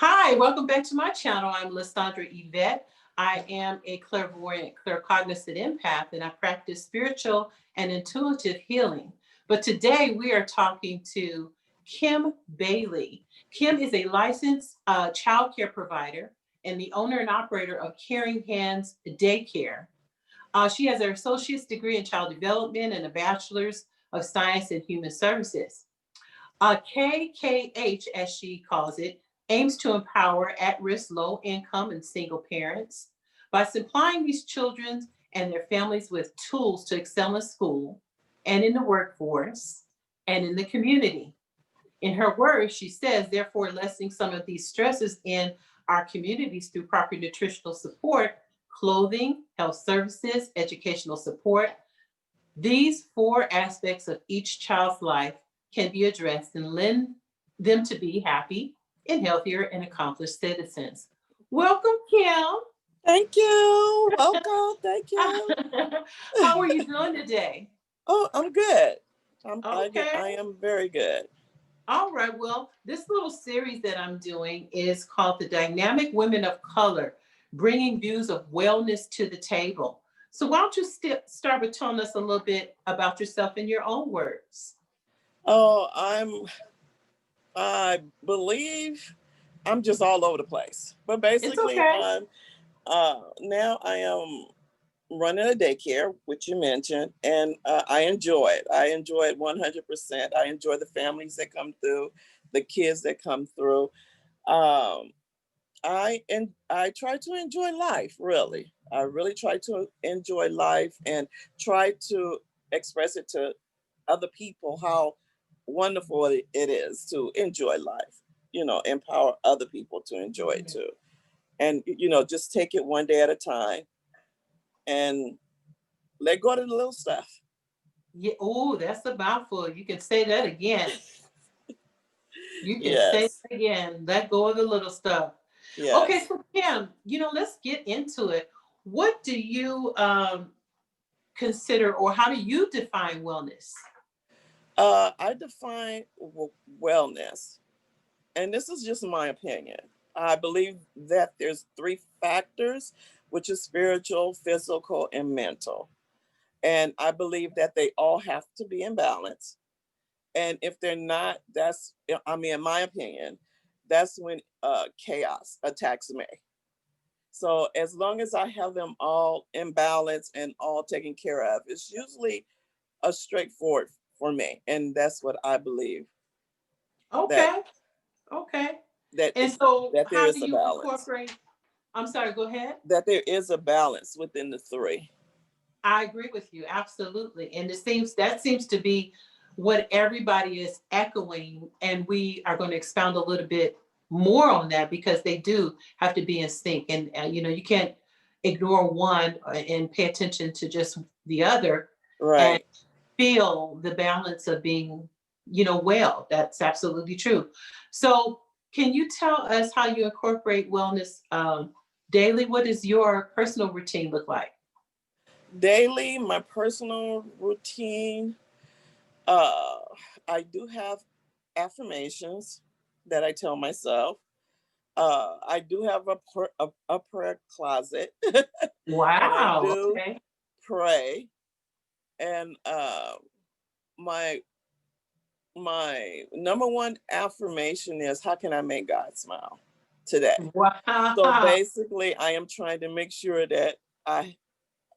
Hi, welcome back to my channel. I'm Lysandra Yvette. I am a clairvoyant, claircognizant empath, and I practice spiritual and intuitive healing. But today we are talking to Kim Bailey. Kim is a licensed child care provider and the owner and operator of Caring Hands Daycare. She has her associate's degree in child development and a bachelor's of science in human services. KKH, as she calls it, aims to empower at risk, low income, and single parents by supplying these children and their families with tools to excel in school and in the workforce and in the community. In her words, she says, therefore, lessening some of these stresses in our communities through proper nutritional support, clothing, health services, educational support. These four aspects of each child's life can be addressed and lend them to be happy and healthier and accomplished citizens. Welcome, Kim. Thank you. Welcome. Thank you. How are you doing today? Oh, I'm good. Okay. I am very good. All right. Well, this little series that I'm doing is called The Dynamic Women of Color, Bringing Views of Wellness to the Table. So why don't you start with telling us a little bit about yourself in your own words? Oh, I believe I'm just all over the place. But It's basically okay. I'm now I am running a daycare, which you mentioned, and I enjoy it. I enjoy it 100%. I enjoy the families that come through, the kids that come through. Um, I try to enjoy life, really. I really try to enjoy life and try to express it to other people how wonderful it is to enjoy life. Empower other people to enjoy it too. And just take it one day at a time and let go of the little stuff. Yeah. Oh, that's a mouthful. You can say that again. You can say Yes. it again. Let go of the little stuff. Okay, Yes. so Kim, let's get into it. What do you consider, or how do you define wellness? I define wellness, and this is just my opinion. I believe that there's three factors, which is spiritual, physical, and mental. And I believe that they all have to be in balance. And if they're not, in my opinion, that's when chaos attacks me. So as long as I have them all in balance and all taken care of, it's usually a straightforward for me. And that's what I believe that Okay, okay. that And so, that there how do is a you balance. incorporate? I'm sorry, go ahead. That there is a balance within the three. I agree with you absolutely, and that seems to be what everybody is echoing, and we are going to expound a little bit more on that because they do have to be in sync, and you can't ignore one and pay attention to just the other, and Right. feel the balance of being well. That's absolutely true. So can you tell us how you incorporate wellness daily? What does your personal routine look like? Daily, my personal routine, uh, I do have affirmations that I tell myself. I do have a prayer closet, and I Wow. do Okay. pray. And my my number one affirmation is, how can I make God smile today? So Wow. basically, I am trying to make sure that I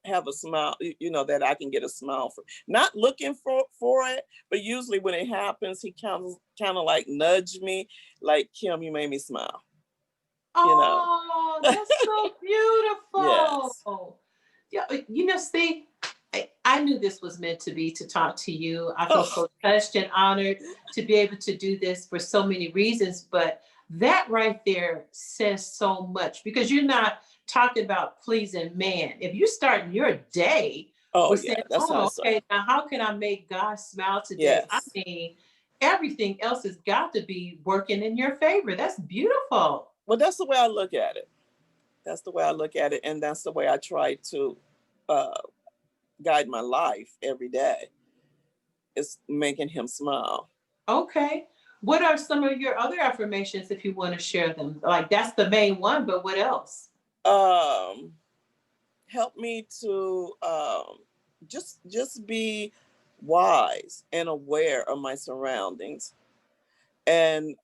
have a smile, that I can get a smile for. Not looking for it, but usually when it happens, he kind of like nudge me, like, Kim, you made me smile. You know. Oh, that's so Yes. beautiful. Yeah, see, I knew this was meant to be to talk to you. I feel Oh, so touched and honored to be able to do this for so many reasons. But that right there says so much because you're not talking about pleasing man. If you're starting your day oh with yeah, saying, that's how I oh, start. okay, now how can I make God smile today? I Yes. mean, everything else has got to be working in your favor. That's beautiful. Well, that's the way I look at it. That's the way I look at it, and that's the way I try to uh, guide my life every day. Is making him smile. Okay. What are some of your other affirmations if you want to share them? Like that's the main one, but what else? Um, Help me to just be wise and aware of my surroundings, and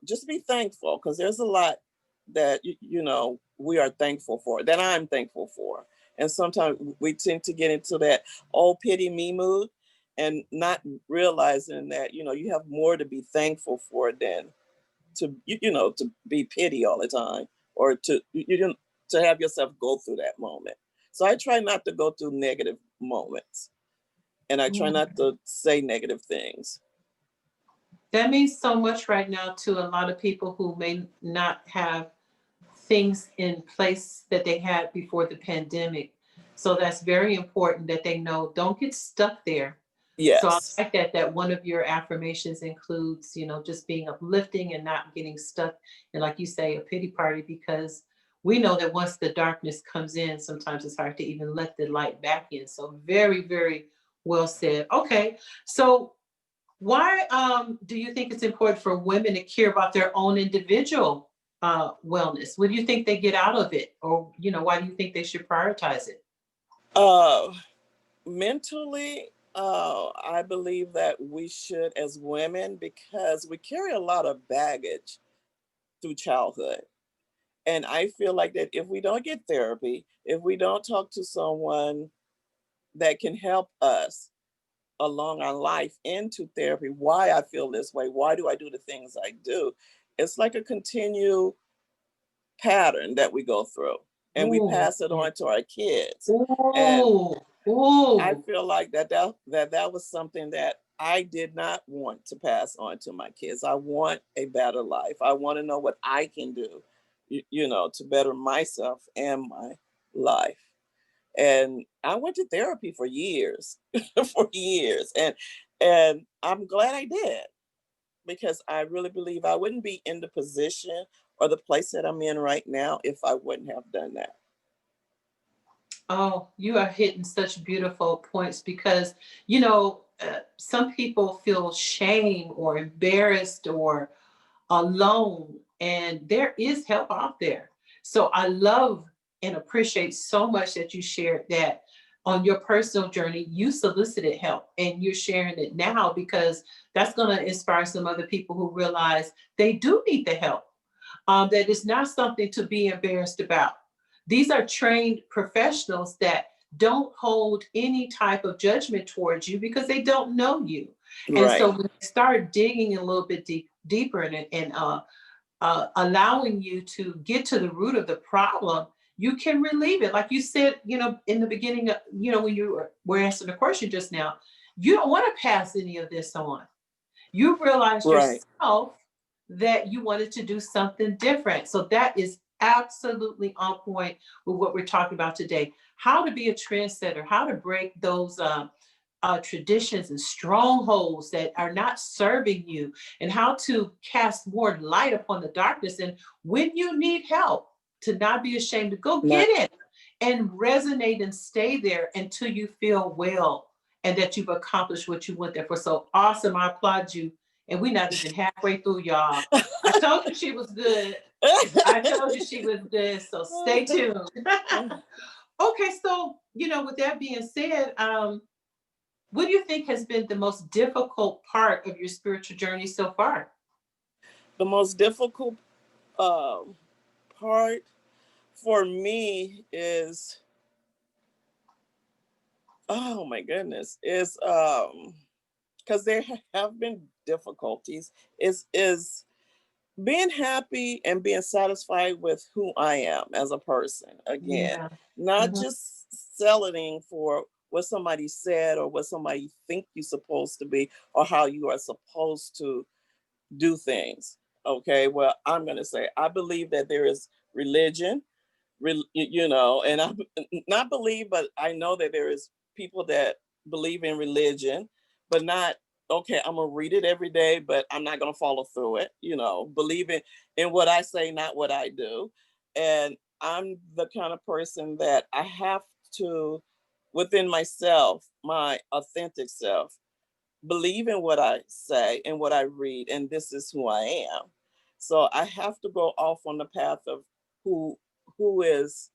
just be thankful, because there's a lot that we are thankful for, that I'm thankful for. And sometimes we tend to get into that oh pity me mood, and not realizing that you have more to be thankful for than to be pity all the time, or to have yourself go through that moment. So I try not to go through negative moments, and I try not to say negative things. That means so much right now to a lot of people who may not have things in place that they had before the pandemic. So that's very important that they know don't get stuck there. So I Yes. like that one of your affirmations includes, just being uplifting and not getting stuck and like you say, a pity party, because we know that once the darkness comes in, sometimes it's hard to even let the light back in. So very, very well said. Okay. So why do you think it's important for women to care about their own individual wellness? What do you think they get out of it? Or, why do you think they should prioritize it? uh Mentally, I believe that we should, as women, because we carry a lot of baggage through childhood. And I feel like that if we don't get therapy, if we don't talk to someone that can help us along our life into therapy, why I feel this way, why do I do the things I do, it's like a continued pattern that we go through, and we Ooh, pass it yeah. on to our kids. And Ooh, I ooh. feel like that was something that I did not want to pass on to my kids. I want a better life. I want to know what I can do, to better myself and my life. And I went to therapy for years, for years, and I'm glad I did, because I really believe I wouldn't be in the position or the place that I'm in right now if I wouldn't have done that. Oh, you are hitting such beautiful points because, some people feel shame or embarrassed or alone, and there is help out there. So I love and appreciate so much that you shared that on your personal journey, you solicited help and you're sharing it now because that's going to inspire some other people who realize they do need the help, that it's not something to be embarrassed about. These are trained professionals that don't hold any type of judgment towards you because they don't know you. And so Right. when they start digging a little bit deeper and allowing you to get to the root of the problem, you can relieve it. Like you said, in the beginning, when you were answering the question just now, you don't want to pass any of this on. You realized Right. yourself that you wanted to do something different. So that is absolutely on point with what we're talking about today. How to be a trendsetter, how to break those traditions and strongholds that are not serving you, and how to cast more light upon the darkness. And when you need help, to not be ashamed to go Not get it and resonate and stay there until you feel well and that you've accomplished what you went there for. So awesome. I applaud you. And we're not even halfway through, y'all. I told you she was good. I told you she was good. So stay tuned. Okay, so with that being said, what do you think has been the most difficult part of your spiritual journey so far? the most difficult um, part for me is, oh my goodness, is because there have been difficulties, is being happy and being satisfied with who I am as a person. Again, Yeah. not Mhm. just settling for what somebody said or what somebody think you're supposed to be, or how you are supposed to do things. Okay, well, I'm going to say I believe that there is religion, and I not believe, but I know that there is people that believe in religion, but not, okay, I'm gonna read it every day, but I'm not gonna follow through it. Believing in what I say, not what I do. And I'm the kind of person that I have to, within myself, my authentic self, believe in what I say and what I read, and this is who I am. So I have to go off on the path of who who is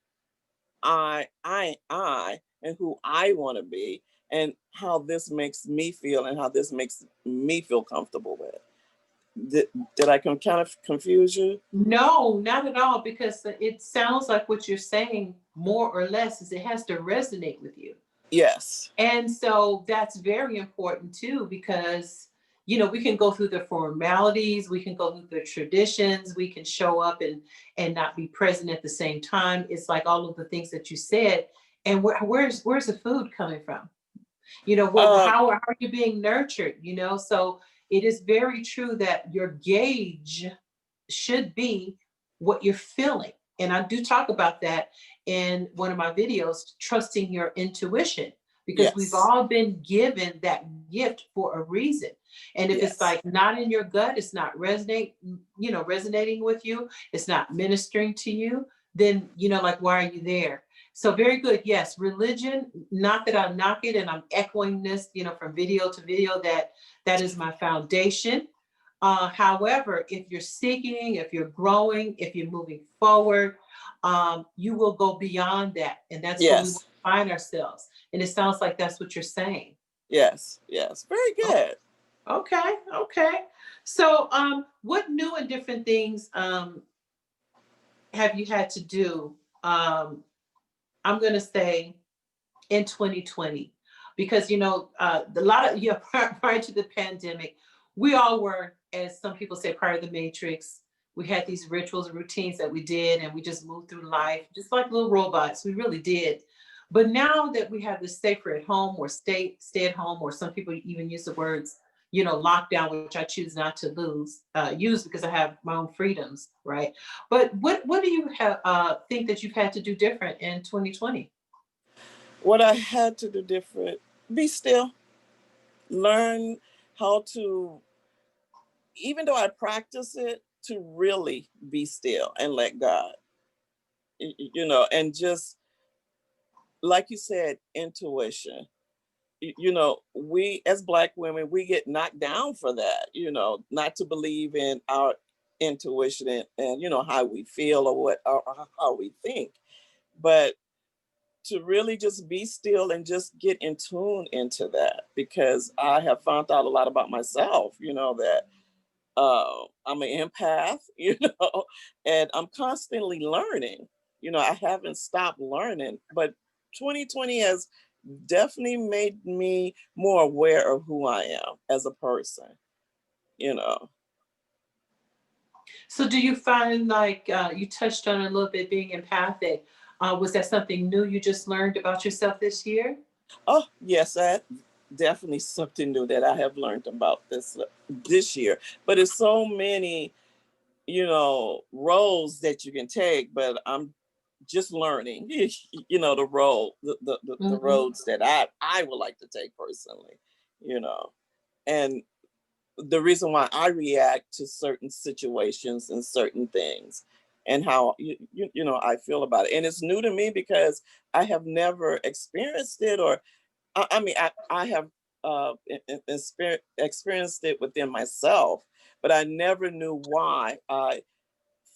I, and who I want to be, and how this makes me feel, and how this makes me feel comfortable with. Did I kind of confuse you? No, not at all, because it sounds like what you're saying more or less is it has to resonate with you. Yes. And so that's very important too, because we can go through the formalities, we can go through the traditions, we can show up and not be present at the same time. It's like all of the things that you said. And where's the food coming from? Um, How are you being nurtured? So it is very true that your gauge should be what you're feeling. And I do talk about that in one of my videos, trusting your intuition, because we've yes. all been given that gift for a reason. And if it's Yes. like not in your gut, it's not resonating with you, it's not ministering to you, then like, why are you there? So very good. Yes, religion, not that I knock it, and I'm echoing this, from video to video, that is my foundation. However, if you're seeking, if you're growing, if you're moving forward, you will go beyond that. And that's where we want Yes. to find ourselves. And it sounds like that's what you're saying. Yes. Yes. Very Oh, good. okay, okay. So, what new and different things have you had to do? I'm going to say in 2020, because a lot of prior to the pandemic, we all were, as some people say, part of the matrix. We had these rituals and routines that we did, and we just moved through life just like little robots. We really did. But now that we have this safer at home, or stay at home, or some people even use the words lockdown, which I choose not to use, because I have my own freedoms, right? But what do you have think that you've had to do different in 2020? What I had to do different, be still, learn how to, even though I practice it, to really be still and let God, and just like you said, intuition. We as Black women, we get knocked down for that, not to believe in our intuition, and how we feel, or or how we think. But to really just be still and just get in tune into that, because I have found out a lot about myself, that I'm an empath, and I'm constantly learning. I haven't stopped learning, but 2020 has definitely made me more aware of who I am as a person, you know. So do you find, like, you touched on it a little bit, being empathic? Was that something new you just learned about yourself this year? Oh, yes, that definitely something new that I have learned about this year. But it's so many, roles that you can take, but I'm just learning, the role, the Hmm. roads that I would like to take personally, you know. And the reason why I react to certain situations and certain things, and how I feel about it. And it's new to me because I have never experienced it, or I mean, I have experienced it within myself, but I never knew why I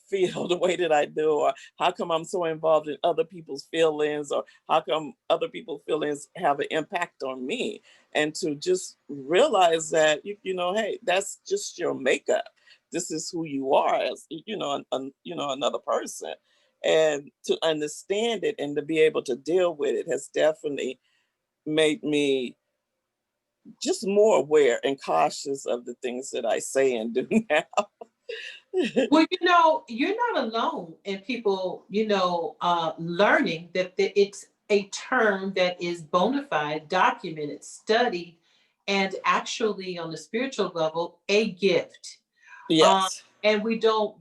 feel the way that I do, or how come I'm so involved in other people's feelings, or how come other people's feelings have an impact on me. And to just realize that, hey, that's just your makeup. This is who you are as, another person. And to understand it and to be able to deal with it has definitely made me just more aware and cautious of the things that I say and do now. Well, you're not alone in people, learning that it's a term that is bona fide, documented, studied, and actually on the spiritual level, a gift. Um, Yes. and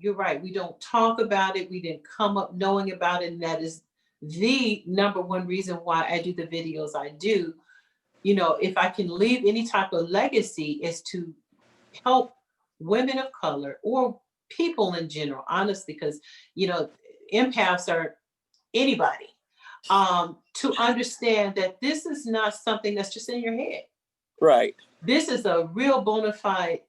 you're right, we don't talk about it. We didn't come up knowing about it. And that is the number one reason why I do the videos I do. If I can leave any type of legacy, is to help women of color, or people in general, honestly, because, you know, empaths are anybody, to understand that this is not something that's just in your head. Right. This is a real bona fide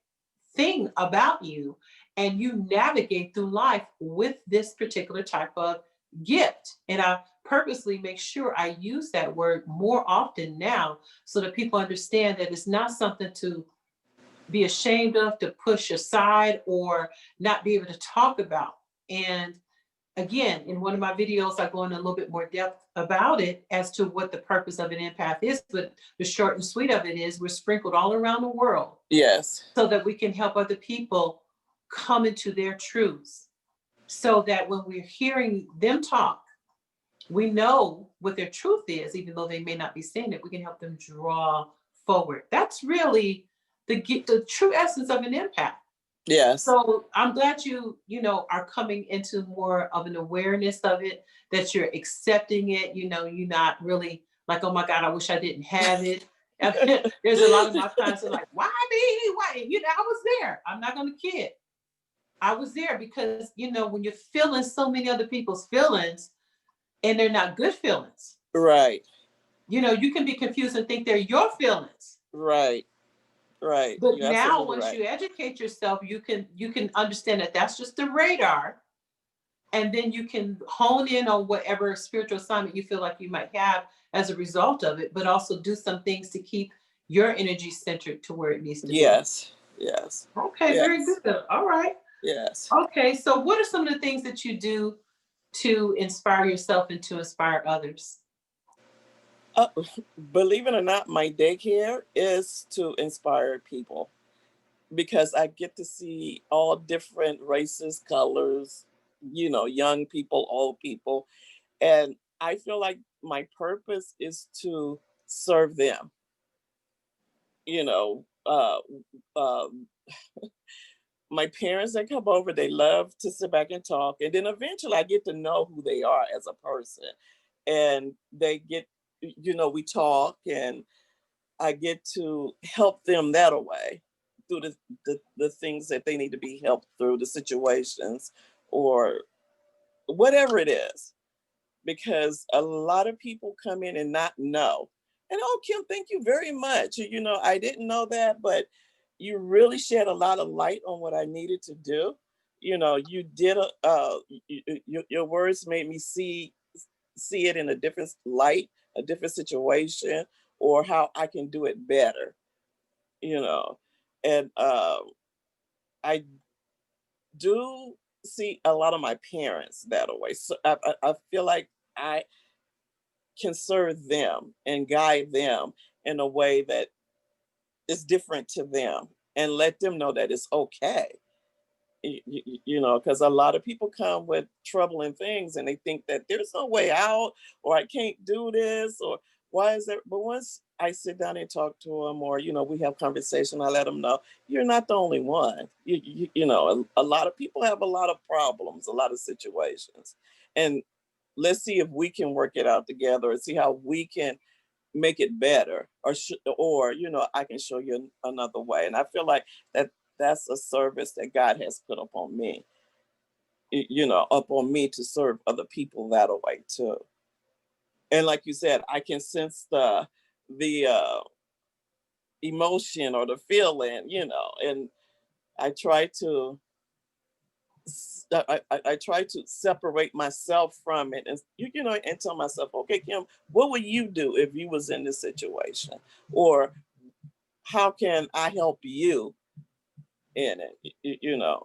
thing about you, and you navigate through life with this particular type of gift. And I purposely make sure I use that word more often now so that people understand that it's not something to be ashamed of, to push aside, or not be able to talk about. And again, in one of my videos, I go into a little bit more depth about it as to what the purpose of an empath is. But the short and sweet of it is we're sprinkled all around the world Yes. so that we can help other people come into their truths. So that when we're hearing them talk, we know what their truth is, even though they may not be saying it, we can help them draw forward. That's really the true essence of an empath. Yes. So I'm glad you are coming into more of an awareness of it, that you're accepting it. You're not really like, oh my God, I wish I didn't have it. There's a lot of my clients are like, why me? Why? I was there. I'm not going to kid. I was there because, when you're feeling so many other people's feelings and they're not good feelings, Right. you can be confused and think they're your feelings. Right. Right. But You're now, absolutely once right. you educate yourself, you can understand that that's just the radar, and then you can hone in on whatever spiritual assignment you feel like you might have as a result of it, but also do some things to keep your energy centered to where it needs to be. Yes. Yes. Okay, very Yes. good. All right. Yes. Okay, so what are some of the things that you do to inspire yourself and to inspire others? Uh, Believe it or not, my daycare is to inspire people because I get to see all different races, colors, young people, old people. And I feel like my purpose is to serve them. You know, um, my parents that come over, they love to sit back and talk. And then eventually I get to know who they are as a person. And they get, we talk and I get to help them that way through the things that they need to be helped through, the situations or whatever it is. Because a lot of people come in and not know. And oh, Kim, thank you very much. I didn't know that, but you really shed a lot of light on what I needed to do. You did your words made me see it in a different light, a different situation, or how I can do it better. You know, and I do see a lot of my parents that way. So I feel like I can serve them and guide them in a way that is different to them and let them know that it's okay. Because a lot of people come with troubling things and they think that there's no way out, or I can't do this, or why is there? But once I sit down and talk to them, or we have conversation, I let them know you're not the only one. A lot of people have a lot of problems, a lot of situations, and let's see if we can work it out together and see how we can make it better, or I can show you another way. And I feel like that's a service that God has put upon me, upon me to serve other people that way too. And like you said, I can sense the emotion or the feeling, and I try to I try to separate myself from it, and and tell myself, okay, Kim, what would you do if you was in this situation, or how can I help you in it?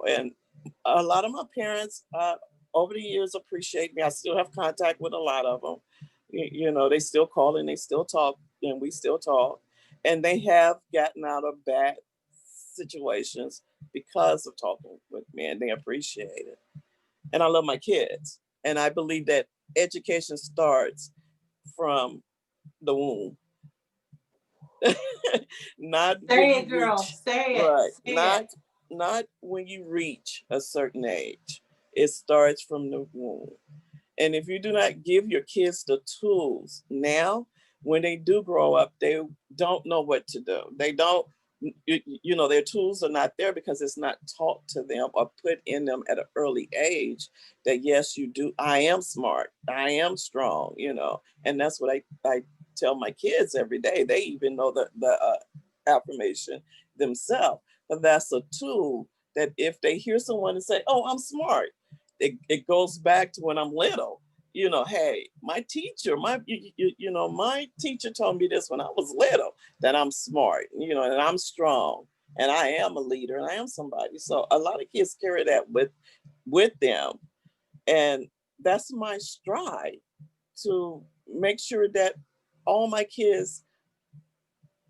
And a lot of my parents over the years appreciate me. I still have contact with a lot of them. They still call and they still talk, and we still talk, and they have gotten out of bad situations because of talking with me, and they appreciate it. And I love my kids, and I believe that education starts from the womb. Not when Say you it, girl. reach, Say it. right, Say it. not when you reach a certain age. It starts from the womb. And if you do not give your kids the tools now, when they do grow up, they don't know what to do. They don't, their tools are not there because it's not taught to them or put in them at an early age that, yes, you do. I am smart. I am strong, and that's what I tell my kids every day. They even know affirmation themselves. But that's a tool that if they hear someone and say, oh, I'm smart, it goes back to when I'm little. You know, hey, my teacher, my teacher told me this when I was little, that I'm smart, you know, and I'm strong, and I am a leader, and I am somebody. So a lot of kids carry that with them, and that's my stride, to make sure that all my kids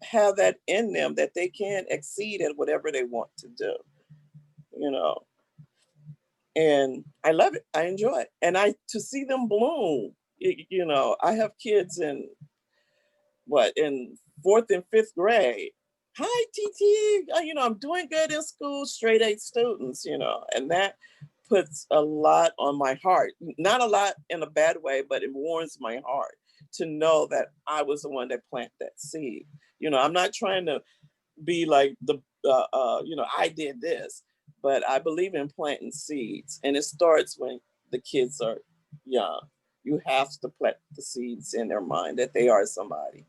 have that in them, that they can exceed at whatever they want to do, you know. And I love it. I enjoy it. And to see them bloom, you know, I have kids in fourth and fifth grade. Hi, TT. You know, I'm doing good in school, straight A students, you know, and that puts a lot on my heart. Not a lot in a bad way, but it warms my heart to know that I was the one that planted that seed. You know, I'm not trying to be like I did this, but I believe in planting seeds, and it starts when the kids are young. You have to plant the seeds in their mind that they are somebody.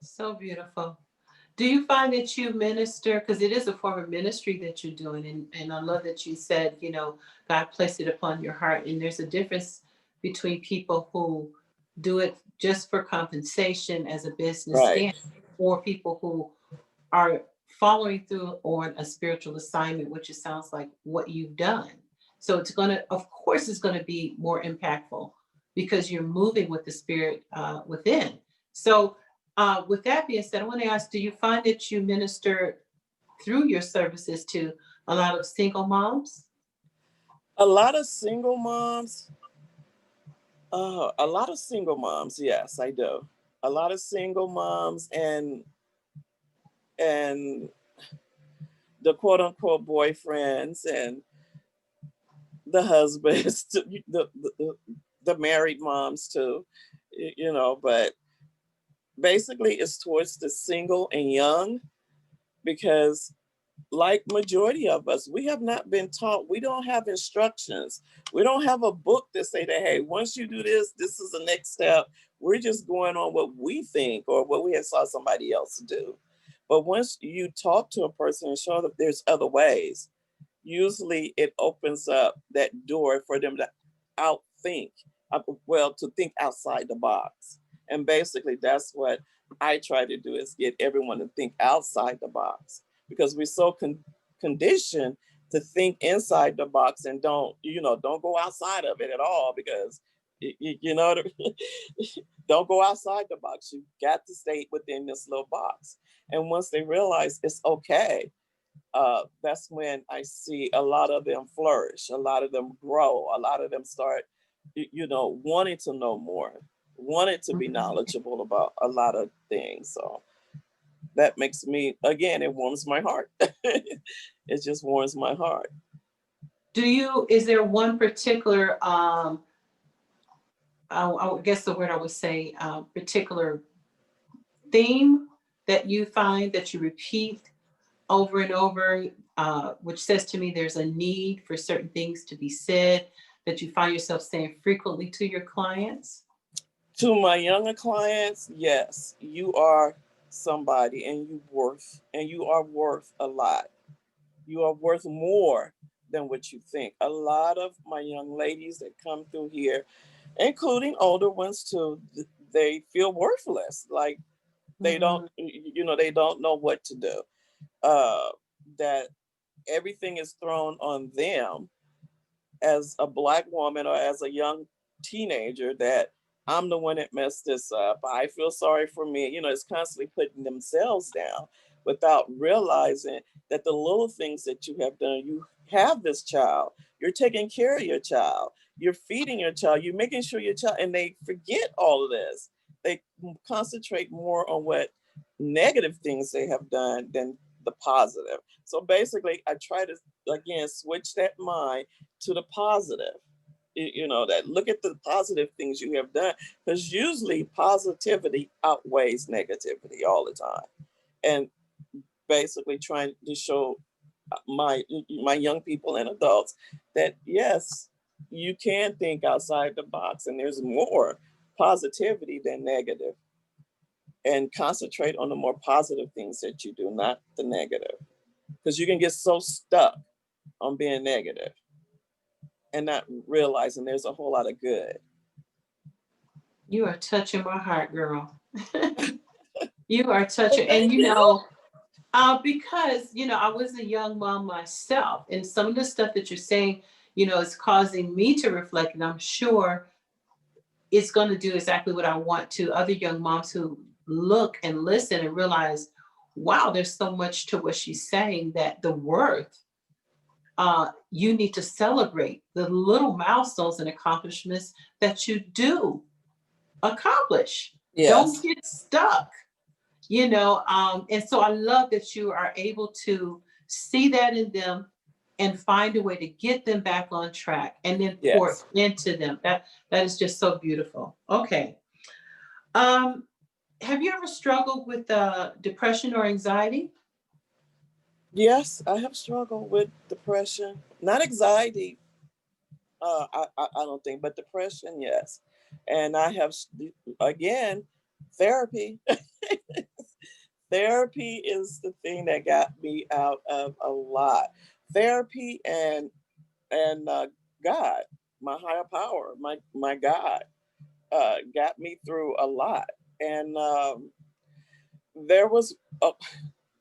So beautiful. Do you find that you minister, because it is a form of ministry that you're doing, and I love that you said, God placed it upon your heart, and there's a difference between people who do it just for compensation as a business Right, standard, or people who are following through on a spiritual assignment, which it sounds like what you've done. So it's going to, of course, it's going to be more impactful because you're moving with the spirit within. So, with that being said, I want to ask, do you find that you minister through your services to a lot of single moms? a lot of single moms. A lot of single moms. Yes, I do. A lot of single moms, and the quote unquote boyfriends, and the husbands, the married moms too, you know. But basically, it's towards the single and young, because like majority of us, we have not been taught. We don't have instructions. We don't have a book that say that, hey, once you do this, this is the next step. We're just going on what we think or what we have saw somebody else do. But once you talk to a person and show that there's other ways, usually it opens up that door for them to outthink, to think outside the box. And basically, that's what I try to do, is get everyone to think outside the box, because we're so conditioned to think inside the box and don't go outside of it at all, because you know don't go outside the box. You got to stay within this little box. And once they realize it's okay, that's when I see a lot of them flourish, a lot of them grow, a lot of them start, wanting to know more, wanting to be Mhm. knowledgeable about a lot of things. So that makes me, again, it warms my heart. It just warms my heart. Is there one particular, I guess the word I would say, particular theme that you find that you repeat over and over, which says to me there's a need for certain things to be said that you find yourself saying frequently to your clients? To my younger clients, yes, you are somebody, and you are worth a lot. You are worth more than what you think. A lot of my young ladies that come through here, including older ones too, they feel worthless. Like Mhm. they don't know what to do. Uh, that everything is thrown on them as a Black woman or as a young teenager, that I'm the one that messed this up. I feel sorry for me. It's constantly putting themselves down without realizing that the little things that you have done, you have this child, you're taking care of your child, you're feeding your child, you're making sure your child, and they forget all of this. They concentrate more on what negative things they have done than the positive. So basically, I try to, again, switch that mind to the positive. That look at the positive things you have done, because usually positivity outweighs negativity all the time. And basically trying to show my young people and adults that yes, you can think outside the box, and there's more positivity than negative. and concentrate on the more positive things that you do, not the negative. Because you can get so stuck on being negative and not realizing there's a whole lot of good. You are touching my heart, girl. You are Well, touching, and thank you. because I was a young mom myself, and some of the stuff that you're saying, is causing me to reflect, and I'm sure it's going to do exactly what I want to other young moms who look and listen and realize, wow, there's so much to what she's saying, that the worth, you need to celebrate the little milestones and accomplishments that you do accomplish. Don't Yes. get stuck. And so I love that you are able to see that in them and find a way to get them back on track and then pour Yes. into them. That is just so beautiful. Okay. um have you ever struggled with depression or anxiety? Yes, I have struggled with depression, not anxiety. I don't think, but depression, yes. And I have, again, therapy. Therapy is the thing that got me out of a lot. Therapy and God, my higher power, my God, got me through a lot. And there was a,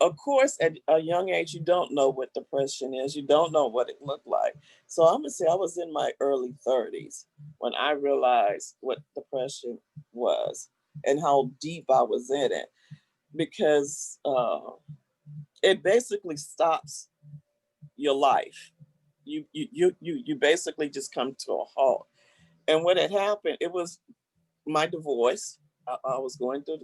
of course, at a young age, you don't know what depression is. You don't know what it looked like. So I'm gonna say I was in my early 30s when I realized what depression was and how deep I was in it, because it basically stops your life. You basically just come to a halt. And what had happened, it was my divorce. I was going through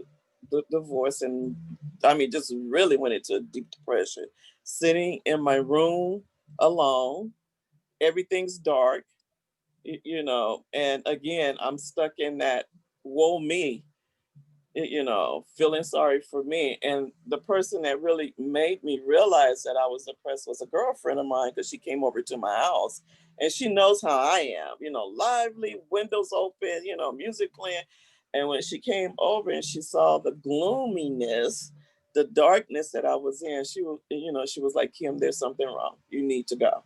the divorce, and I mean, just really went into a deep depression. Sitting in my room alone, everything's dark, and again, I'm stuck in that woe me, feeling sorry for me. And the person that really made me realize that I was depressed was a girlfriend of mine, because she came over to my house and she knows how I am, lively, windows open, music playing. And when she came over and she saw the gloominess, the darkness that I was in, she was like, Kim, there's something wrong. You need to go.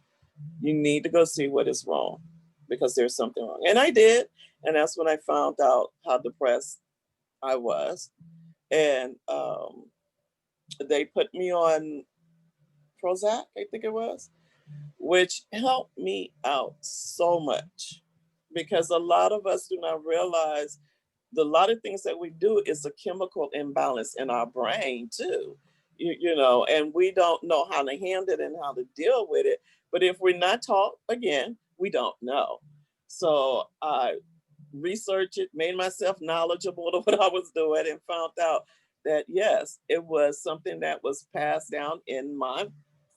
You need to go see what is wrong, because there's something wrong. And I did. And that's when I found out how depressed I was. And they put me on Prozac, I think it was, which helped me out so much, because a lot of us do not realize a lot of things that we do is a chemical imbalance in our brain too. And we don't know how to handle it and how to deal with it. But if we're not taught, again, we don't know. So I researched it, made myself knowledgeable of what I was doing, and found out that yes, it was something that was passed down in my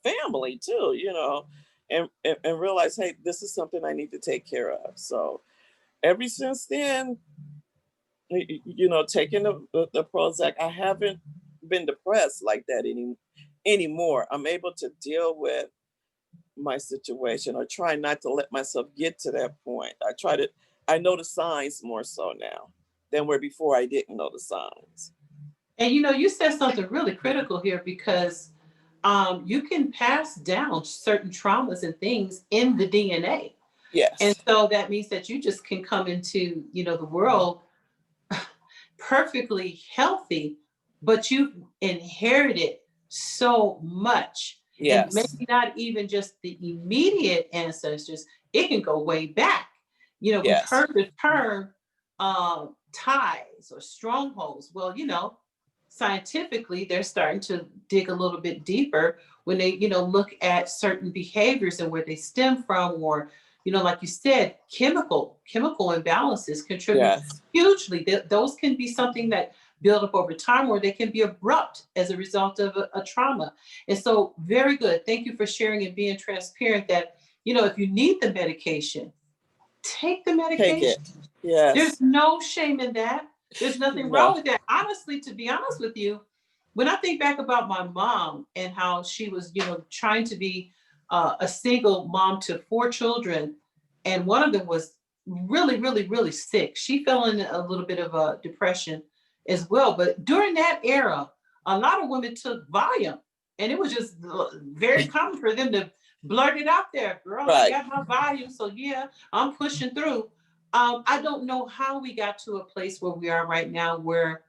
family too, and realized, hey, this is something I need to take care of. So ever since then, taking the Prozac, I haven't been depressed like that anymore. I'm able to deal with my situation, or try not to let myself get to that point. I know the signs more so now than where before I didn't know the signs. And you said something really critical here, because you can pass down certain traumas and things in the DNA. And Yes. so that means that you just can come into, the world perfectly healthy, but you've inherited so much. And Yes. maybe not even just the immediate ancestors, it can go way back. We've Yes. heard the term ties or strongholds. Well, scientifically, they're starting to dig a little bit deeper when they, look at certain behaviors and where they stem from, or, like you said, chemical imbalances contribute Yes. hugely. Those can be something that build up over time, or they can be abrupt as a result of a trauma. And so, very good. Thank you for sharing and being transparent that, if you need the medication, take the Take medication. it. There's Yes. no shame in that. There's nothing wrong No. with that. Honestly, to be honest with you, when I think back about my mom and how she was, trying to be a single mom to 4 children, and one of them was really, really, really sick. She fell in a little bit of a depression, as well. But during that era, a lot of women took Valium, and it was just very common for them to blurt it out there, girl, I Right. got my Valium, so yeah, I'm pushing through. I don't know how we got to a place where we are right now, where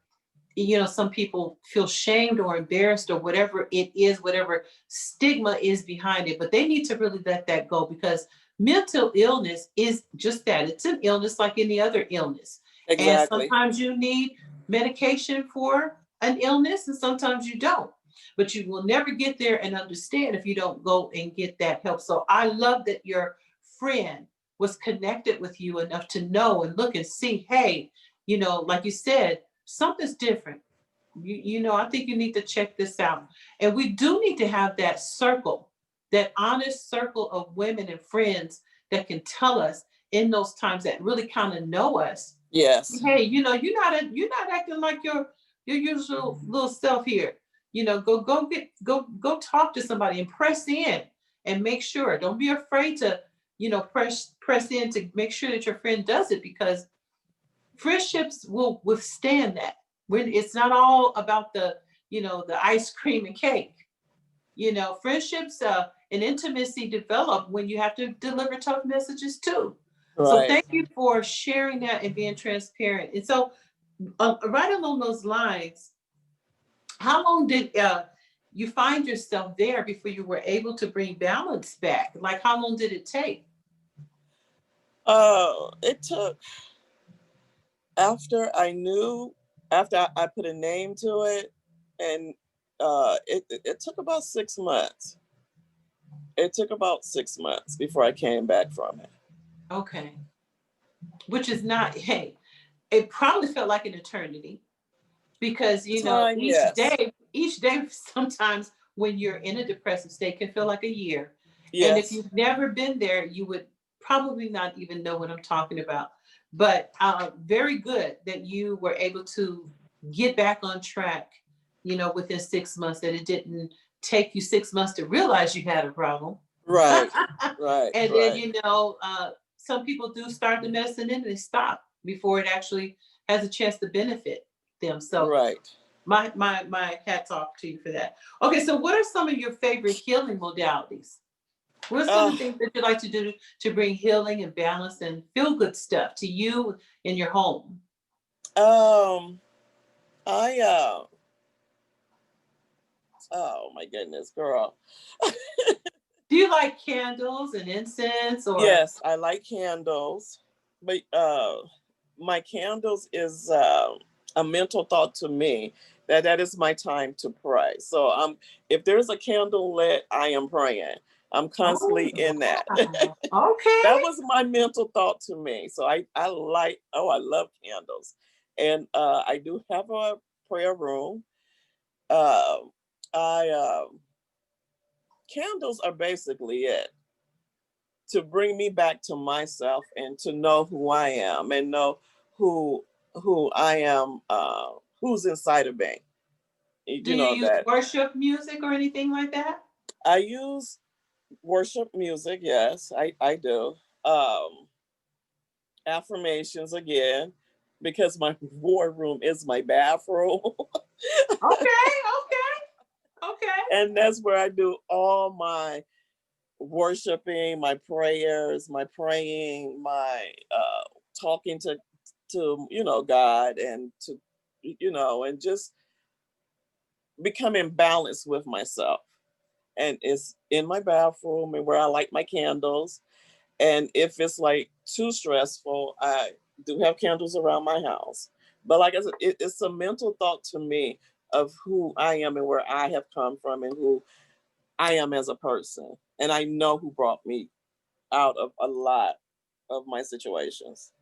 some people feel shamed or embarrassed or whatever it is, whatever stigma is behind it, but they need to really let that go, because mental illness is just that. It's an illness like any other illness. And Exactly. sometimes you need medication for an illness and sometimes you don't. But you will never get there and understand if you don't go and get that help. So I love that your friend was connected with you enough to know and look and see, hey, like you said, something's different. I think you need to check this out. And we do need to have that circle, that honest circle of women and friends that can tell us in those times, that really kind of know us. Yes. Hey, you're not acting like your usual little self here. Go talk to somebody and press in and make sure. Don't be afraid to, press in to make sure that your friend does it, because friendships will withstand that. When it's not all about the ice cream and cake. Friendships and intimacy develop when you have to deliver tough messages too. So Right. thank you for sharing that and being transparent. And so, right along those lines, how long did you find yourself there before you were able to bring balance back? Like, how long did it take? It took after I knew, after I put a name to it, and it took about 6 months. It took about 6 months before I came back from it. Okay. Which is not, hey, it probably felt like an eternity, because The time, yes. each day sometimes when you're in a depressive state can feel like a year. And if Yes. you've never been there, you would probably not even know what I'm talking about. But very good that you were able to get back on track, within 6 months, that it didn't take you 6 months to realize you had a problem. Right. Right. And then, Right. some people do start the medicine and they stop before it actually has a chance to benefit them. So Right. my hats off to you for that. Okay, so what are some of your favorite healing modalities? What are some of Uh, the things that you like to do to bring healing and balance and feel good stuff to you in your home? um, I oh my goodness, girl. Do you like candles and incense or Yes, I like candles, but my candles is a mental thought to me that is my time to pray. So if there's a candle lit, I am praying. I'm constantly oh in that. wow. Okay. That was my mental thought to me. So I like, oh, I love candles, and I do have a prayer room. Um, I Candles are basically it to bring me back to myself and to know who I am and know who who I am, who's inside of me. Do You you know use that worship music or anything like that? I use worship music. Yes, I do. Affirmations again, because my war room is my bathroom, Okay, okay, okay. and that's where I do all my worshiping, my prayers, my praying, my talking to God, and to and just becoming balanced with myself. And it's in my bathroom and where I light my candles. And if it's like too stressful, I do have candles around my house. But like I said, it's a mental thought to me of who I am and where I have come from and who I am as a person. And I know who brought me out of a lot of my situations.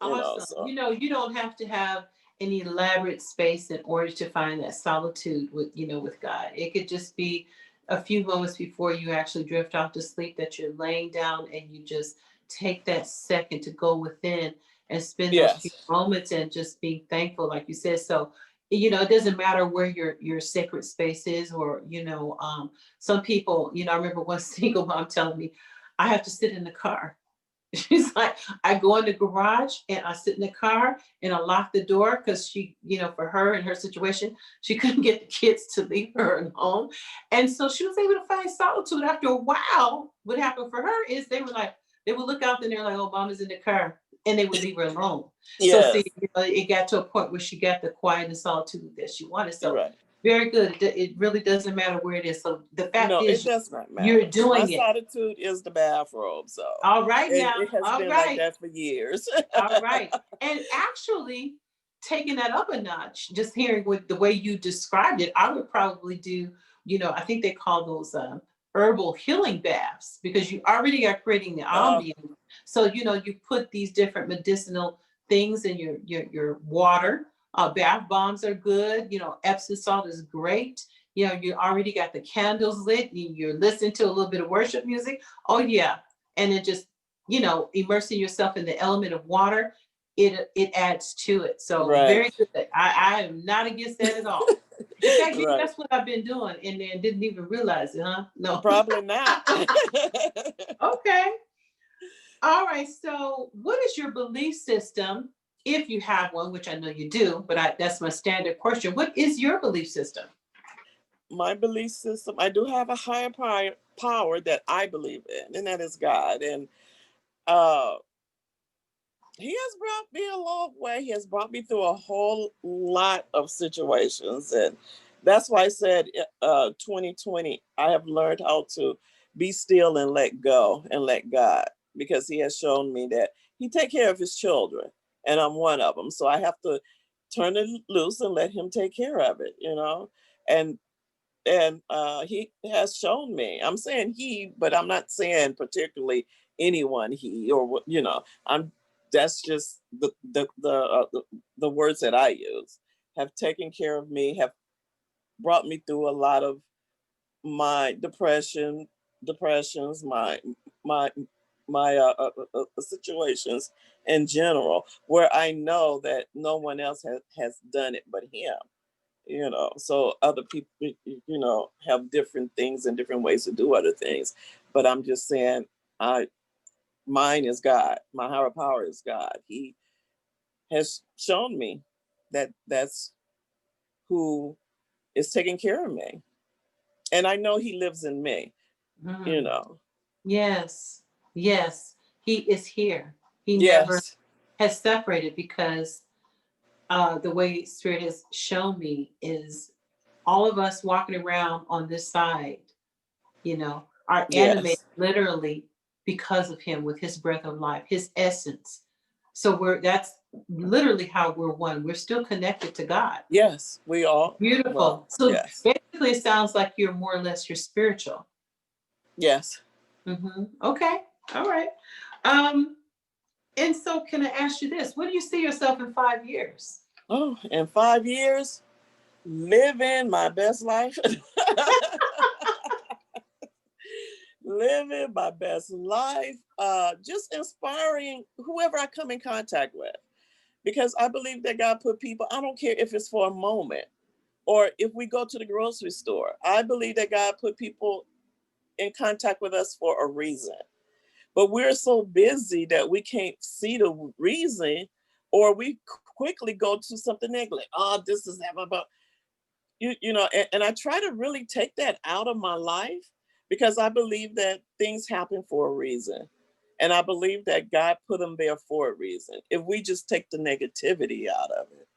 Awesome. So You don't have to have an elaborate space in order to find that solitude with God. It could just be a few moments before you actually drift off to sleep, that you're laying down and you just take that second to go within and spend those few yes. moments and just being thankful, like you said. So, it doesn't matter where your sacred space is, or, some people, I remember one single mom telling me, I have to sit in the car She's like, I go in the garage and I sit in the car and I lock the door because she, for her and her situation, she couldn't get the kids to leave her alone. And so she was able to find solitude after a while. What happened for her is they would look out and they're like, oh, mama's in the car. And they would leave her alone. So see, Yes. it got to a point where she got the quiet and solitude that she wanted. So Right. very good. It really doesn't matter where it is. So the fact No, it is does not you're matter. My doing it. solitude is the bathrobe. So All right now. it has All been like right. that for years. All right. And actually, taking that up a notch, just hearing what the way you described it, I would probably do, I think they call those herbal healing baths because you already are creating the uh, ambience. So, you put these different medicinal things in your water. Bath bombs are good. Epsom salt is great. You already got the candles lit. You're listening to a little bit of worship music. Oh, yeah. And it just immersing yourself in the element of water, it adds to it. So right. very good. I am not against that at all. In fact, maybe Right. that's what I've been doing and then didn't even realize it, huh? No. Probably not. Okay. All right. So what is your belief system? If you have one, which I know you do, but that's my standard question. What is your belief system? My belief system, I do have a higher power that I believe in, and that is God. And uh, He has brought me a long way. He has brought me through a whole lot of situations. And that's why I said 2020, I have learned how to be still and let go and let God, because He has shown me that He take care of His children, and I'm one of them. So I have to turn it loose and let Him take care of it. And he has shown me. I'm saying he, but I'm not saying particularly anyone he, or I'm that's just the words that I use. Have taken care of me, have brought me through a lot of my depressions, my situations in general, where I know that no one else has done it but him. So other people have different things and different ways to do other things, but I'm just saying, I mine is God. My higher power is God. He has shown me that that's who is taking care of me, and I know He lives in me. you Mm. know Yes. Yes. He is here. He never yes. has separated because the way Spirit has shown me is all of us walking around on this side, are animated Yes. literally because of him with his breath of life, his essence. So that's literally how we're one. We're still connected to God. Yes, we all, Beautiful. well, So yes. basically, it sounds like you're more or less you're spiritual. Yes. Okay. All right. Um, and so, can I ask you this? What do you see yourself in 5 years? Oh, in 5 years, living my best life. Living my best life, just inspiring whoever I come in contact with. Because I believe that God put people, I don't care if it's for a moment or if we go to the grocery store, I believe that God put people in contact with us for a reason. But we're so busy that we can't see the reason, or we quickly go to something negative, like, oh, this is about and I try to really take that out of my life, because I believe that things happen for a reason. And I believe that God put them there for a reason. If we just take the negativity out of it.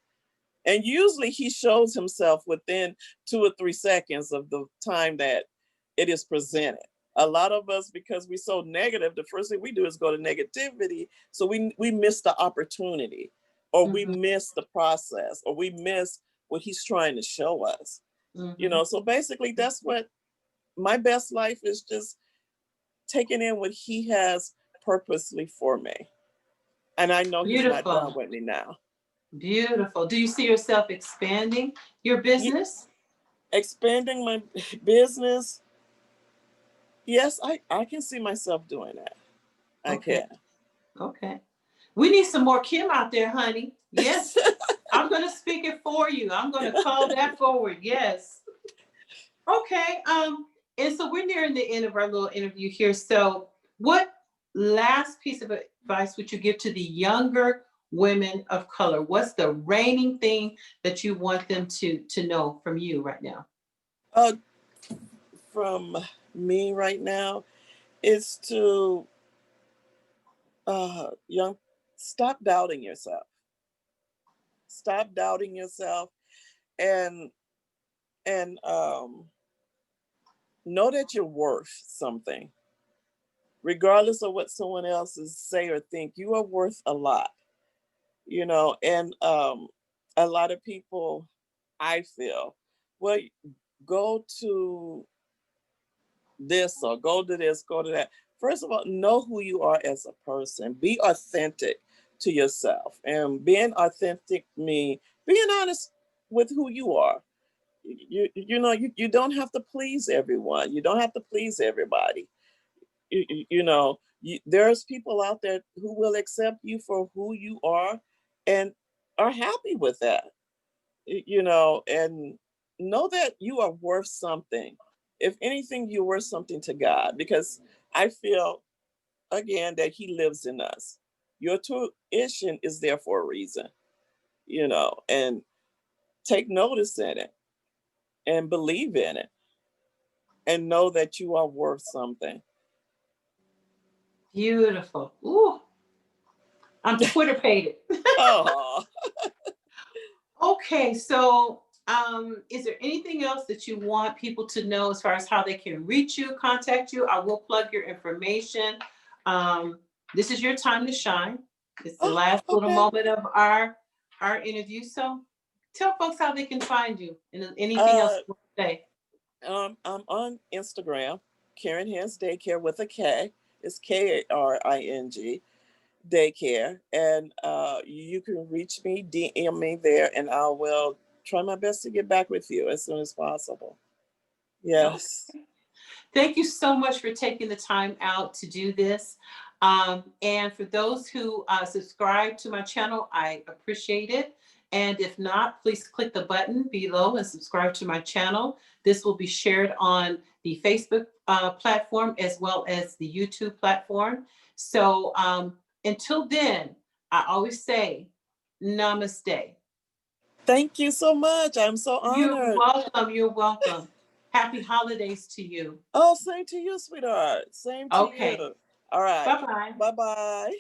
And usually He shows Himself within 2 or 3 seconds of the time that it is presented. A lot of us, because we're so negative, the first thing we do is go to negativity. So we miss the opportunity, or we Mm-hmm. miss the process, or we miss what He's trying to show us. Mm-hmm. So basically that's what my best life is, just taking in what He has purposely for me. And I know He's not done Beautiful. with me now. Beautiful. Do you see yourself expanding your business? Expanding my business, yes, I can see myself doing that. I Okay. can. Okay. We need some more Kim out there, honey. Yes. I'm going to speak it for you. I'm going to call that forward. Yes. Okay. And so we're nearing the end of our little interview here. So what last piece of advice would you give to the younger women of color? What's the reigning thing that you want them to know from you right now? Uh, from me right now is to young stop doubting yourself. Stop doubting yourself and and know that you're worth something. Regardless of what someone else is say or think, you are worth a lot, you know, and a lot of people I feel, well, go to this or go to this, go to that. First of all, know who you are as a person. Be authentic to yourself. And being authentic means being honest with who you are. You don't have to please everyone. You don't have to please everybody. There's people out there who will accept you for who you are and are happy with that. And know that you are worth something. If anything, you're worth something to God, because I feel, again, that He lives in us. Your tuition is there for a reason, and take notice in it and believe in it and know that you are worth something. Beautiful. Ooh, I'm Twitter pated. Oh, Okay, so is there anything else that you want people to know as far as how they can reach you, contact you? I will plug your information. Um, this is your time to shine. It's the oh, last little okay. moment of our interview. So tell folks how they can find you and anything else Uh, you want to say. I'm on Instagram, Karen Hands Daycare with a K. It's Karing Daycare, and you can reach me, DM me there, and I will try my best to get back with you as soon as possible. Yes. Okay. Thank you so much for taking the time out to do this. And for those who subscribe to my channel, I appreciate it. And if not, please click the button below and subscribe to my channel. This will be shared on the Facebook platform as well as the YouTube platform. So until then, I always say namaste. Thank you so much. I'm so You're honored. welcome. You're welcome. Happy holidays to you. Oh, same to you, sweetheart. Same to Okay. you. All right. Bye bye. Bye bye.